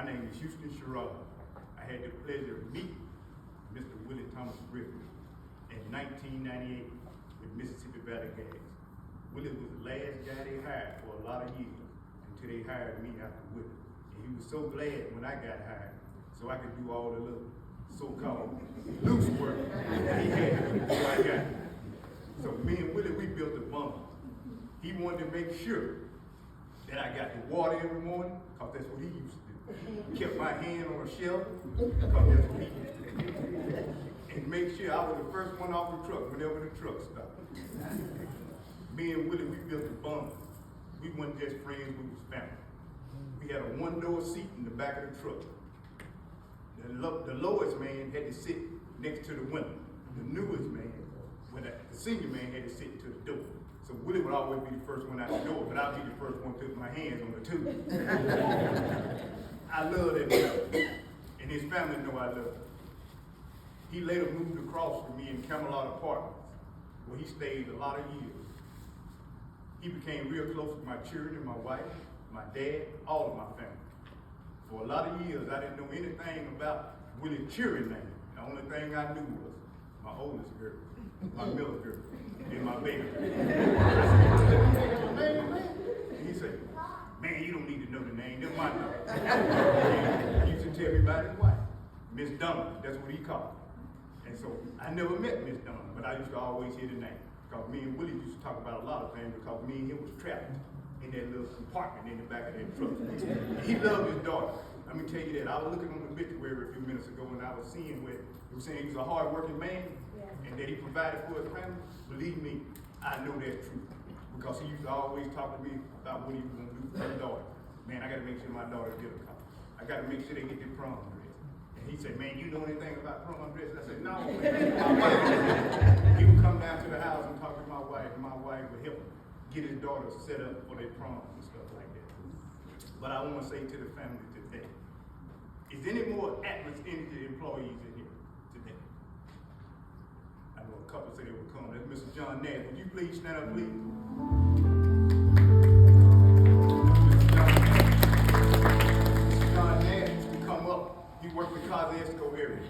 name is Houston Sherrod. I had the pleasure of meeting Mr. Willie Griffin in 1998 with Mississippi Valley Gas. Willie was the last guy they hired for a lot of years until they hired me after Willie. And he was so glad when I got hired, so I could do all the little so-called loose work that he had to do before I got it. So me and Willie, we built a bond. He wanted to make sure that I got the water every morning, because that's what he used to do. Kept my hand on a shelf, because that's what he used to do. And make sure I was the first one off the truck whenever the truck stopped. Me and Willie, we built a bond. We weren't just friends, we was family. We had a one-door seat in the back of the truck. The lowest man had to sit next to the window. The newest man, the senior man had to sit to the door. So Willie would always be the first one out the door, but I'd be the first one to put my hands on the tube. I love that man, and his family know I love him. He later moved across from me in Camelot Apartments, where he stayed a lot of years. He became real close with my children, my wife, my dad, all of my family. For a lot of years, I didn't know anything about Willie's children's name. The only thing I knew was my oldest girl, my middle girl, and my baby. And he said, man, you don't need to know the name, that's my name. He used to tell me about his wife, Miss Donna, that's what he called her. And so I never met Miss Donna, but I used to always hear the name. Because me and Willie used to talk about a lot of things because me and him was trapped in that little compartment in the back of that truck. He loved his daughter. Let me tell you that. I was looking on the obituary a few minutes ago and I was seeing where it was saying he was a hard-working man and that he provided for his family. Believe me, I know that's true. Because he used to always talk to me about what he was going to do for his daughter. Man, I got to make sure my daughter get a car. I got to make sure they get their prom dress. And he said, man, you know anything about prom dress? I said, no, man, my wife. He would come down to the house and talk to my wife, and my wife would help him get his daughters set up for their proms and stuff like that. But I want to say to the family today, is any more Atlas Energy employees in here today? I know a couple say they would come. That's Mr. John Nash. Would you please stand up, please? Mr. John Nash used to come up. He worked the Casa Esco area.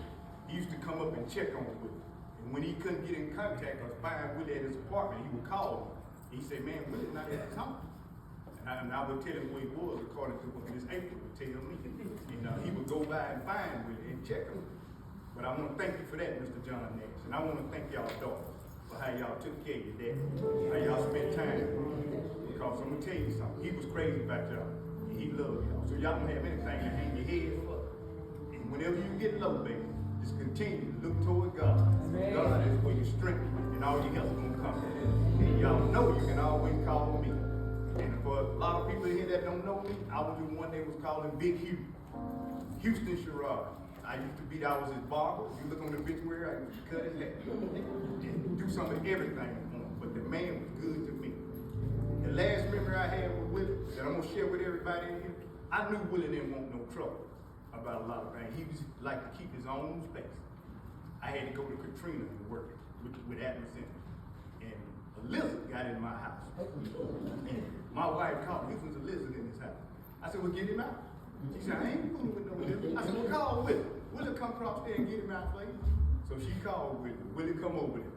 He used to come up and check on Willie. And when he couldn't get in contact or find Willie at his apartment, he would call him. He said, man, Willie's not at his home. And I would tell him where he was according to what Miss April would tell me. And he would go by and find Willie and check him. But I want to thank you for that, Mr. John Nash. And I want to thank y'all daughters for how y'all took care of your dad, how y'all spent time with him. Because I'm going to tell you something, he was crazy about y'all. And he loved y'all. So y'all don't have anything to hang your head for. And whenever you get low, baby, just continue to look toward God. God is where your strength and all your help is going to come from. And y'all know you can always call on me. And for a lot of people here that don't know me, I was the one they was calling Big Hugh. Houston Sherrod. I used to be, I was his barber. If you look on the obituary, I used to cut his hair. And do some of everything for him. But the man was good to me. The last memory I had with Willie, that I'm going to share with everybody in here, I knew Willie didn't want no trouble about a lot of things. He was like to keep his own space. I had to go to Katrina and work with Atlas Energy. And a lizard got in my house. And my wife called me, there was a lizard in his house. I said, well, get him out. She said, I ain't fooling with no lizard. I said, well, call Willie. Willie come across there and get him out for you. So she called Willie. Willie come over there.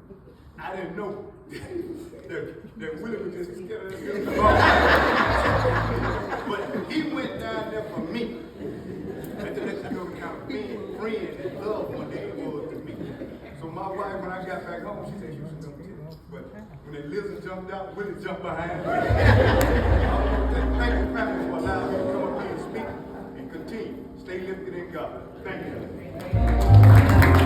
I didn't know that Willie was just scared of that lizard. But he went down there for me. And to let you know the kind of friend and love one day was to me. So my wife, when I got back home, she said, you should come here. But when the lizard jumped out, Willie jumped behind me. Thank you, family, for allowing me to come up here and speak and continue. Stay lifted in God. Thank you.